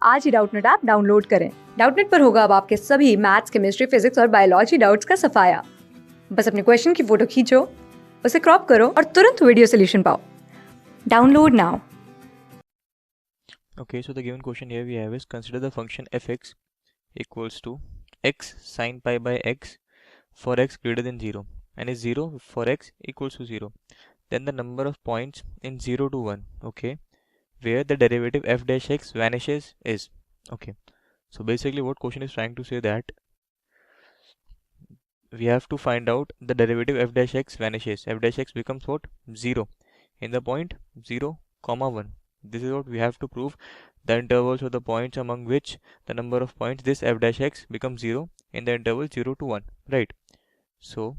आज ही Doubtnut app download करें। Doubtnut पर होगा अब आपके सभी मैथ्स, केमिस्ट्री, फिजिक्स और बायोलॉजी डाउट्स का सफाया। बस अपने क्वेश्चन की फोटो खींचो, उसे क्रॉप करो और तुरंत वीडियो सोल्यूशन पाओ। Download now. Okay, so the given question here we have is consider the function fx equals to x sin pi by x for x greater than 0 and is 0 for x equals to 0. Then the number of points in 0 to 1, okay, where the derivative f dash x vanishes is. Okay, so basically what question is trying to say that we have to find out the derivative f dash x vanishes. F dash x becomes what? 0 in the point 0 comma 1. This is what we have to prove, the intervals or the points among which the number of points this f dash x becomes 0 in the interval 0 to 1, right? So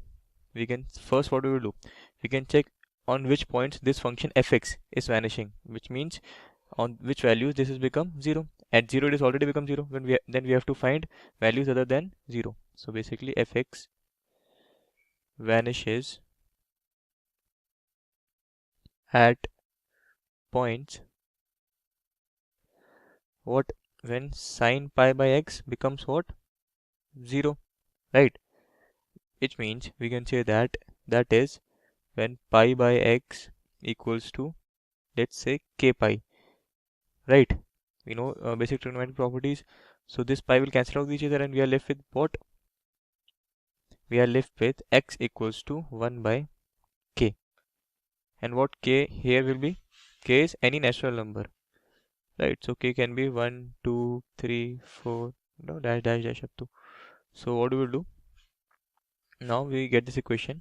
we can first, what we will do, we can check on which points this function fx is vanishing, which means on which values this has become 0. At 0 it is already become 0. Then we have to find values other than 0. So basically fx vanishes at points what, when sin pi by x becomes what? 0, right? Which means we can say that that is when pi by x equals to, let's say, k pi, right? We know basic trigonometric properties. So this pi will cancel out with each other and we are left with what? We are left with x equals to 1 by k. And what k here will be? K is any natural number, right? So k can be 1, 2, 3, 4, dash dash dash up to. So what we will do? Now we get this equation.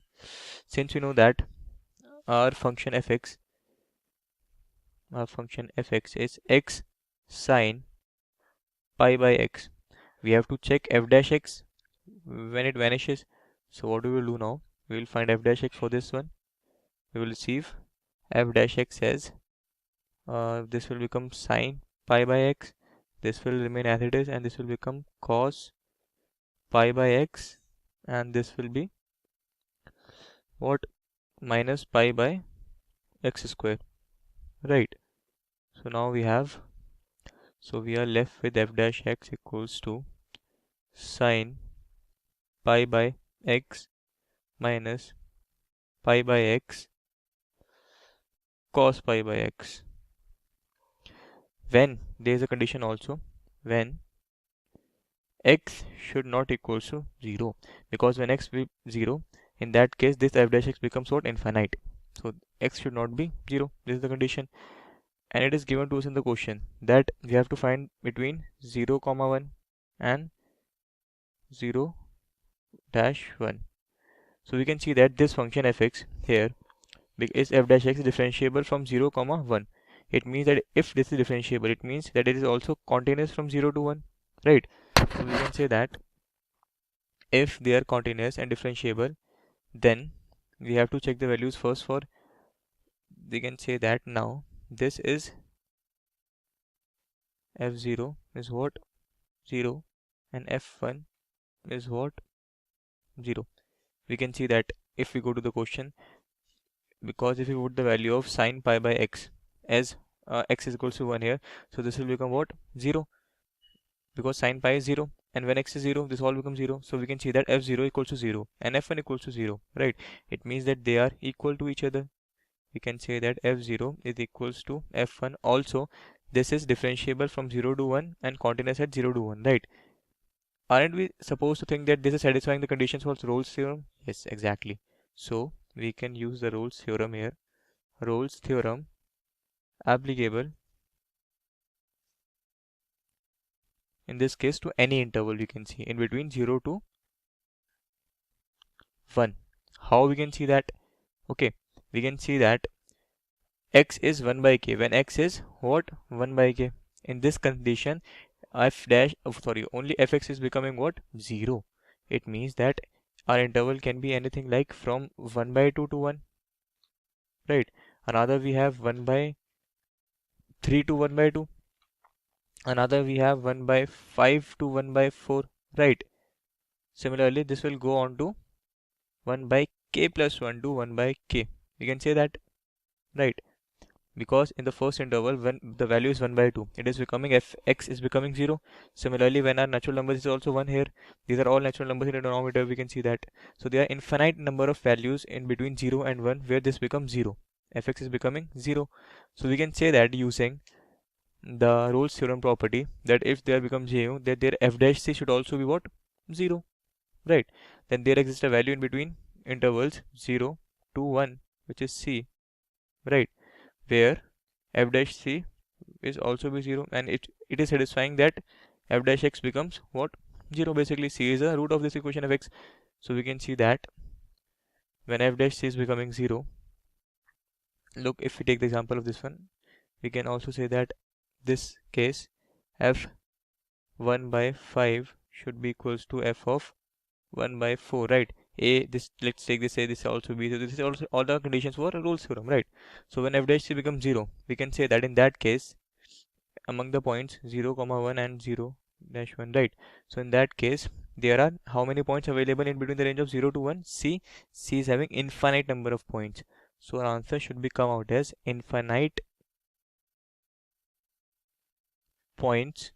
Since we know that our function fx is x sine pi by x, we have to check f dash x when it vanishes. So what we will do now? We will find f dash x for this one. We will receive f dash x as this will become sine pi by x. This will remain as it is, and this will become cos pi by x, and this will be what? Minus pi by x square, right? So now we have, so we are left with f dash x equals to sine pi by x minus pi by x cos pi by x. When there is a condition also, when x should not equal to 0, because when x be 0, in that case this f dash x becomes what? Infinite. So x should not be 0. This is the condition, and it is given to us in the question that we have to find between 0 comma 1 and 0 dash 1. So we can see that this function fx here is f dash x differentiable from 0 comma 1. It means that if this is differentiable, it means that it is also continuous from 0 to 1, right? So we can say that if they are continuous and differentiable, then we have to check the values first for, we can say that now this is f0 is what? 0, and f1 is what? 0. We can see that if we go to the question, because if we put the value of sine pi by x as x is equals to 1 here, so this will become what? 0, because sine pi is 0, and when x is 0 this all becomes 0. So we can see that f0 equals to 0 and f1 equals to 0, right? It means that they are equal to each other. We can say that f0 is equals to f1. Also this is differentiable from 0 to 1 and continuous at 0 to 1, right? Aren't we supposed to think that this is satisfying the conditions for Rolle's theorem? Yes, exactly. So we can use the Rolle's theorem here. Rolle's theorem applicable in this case to any interval, we can see in between 0 to 1. How we can see that? Okay, we can see that x is 1 by k when x is what? 1 by k. In this condition f dash, only fx is becoming what? 0. It means that our interval can be anything like from 1 by 2 to 1, right? Another we have 1 by 3 to 1 by 2. Another we have 1 by 5 to 1 by 4, right? Similarly this will go on to 1 by k plus 1 to 1 by k. We can say that, right? because in the first interval, when the value is 1 by 2, it is becoming fx is becoming 0. Similarly, when our natural numbers is also 1 here, these are all natural numbers in the denominator, we can see that. So there are infinite number of values in between 0 and 1 where this becomes 0. Fx is becoming 0. So we can say that using the Rolle's theorem property, that if there becomes 0, that their f dash c should also be what? 0, right? Then there exists a value in between intervals 0 to 1, which is c, right? Where f dash c is also be 0, and it is satisfying that f dash x becomes what? 0. Basically c is the root of this equation of x. So we can see that when f dash c is becoming 0, look, if we take the example of this one, we can also say that this case f 1 by 5 should be equals to f of 1 by 4, right? A, this, let's take this, a, this also b, so this is also all the conditions for Rolle's theorem, right? So when f dash c becomes 0, we can say that in that case, among the points 0, 1 and 0 dash 1, right? So in that case, there are how many points available in between the range of 0 to 1? C is having infinite number of points. So our answer should be come out as infinite points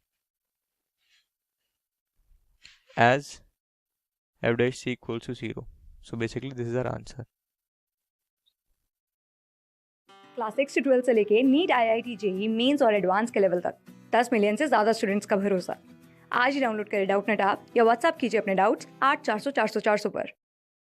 as f dash c equals to 0. So basically this is our answer. Class 6 से 12 से लेके NEET IIT JEE mains और advance के level तक 10 million से ज़्यादा students का भरोसा। आज ही डाउनलोड करें डाउटनेट ऐप या व्हाट्सएप कीजिए अपने डाउट्स 8400 400 400 पर।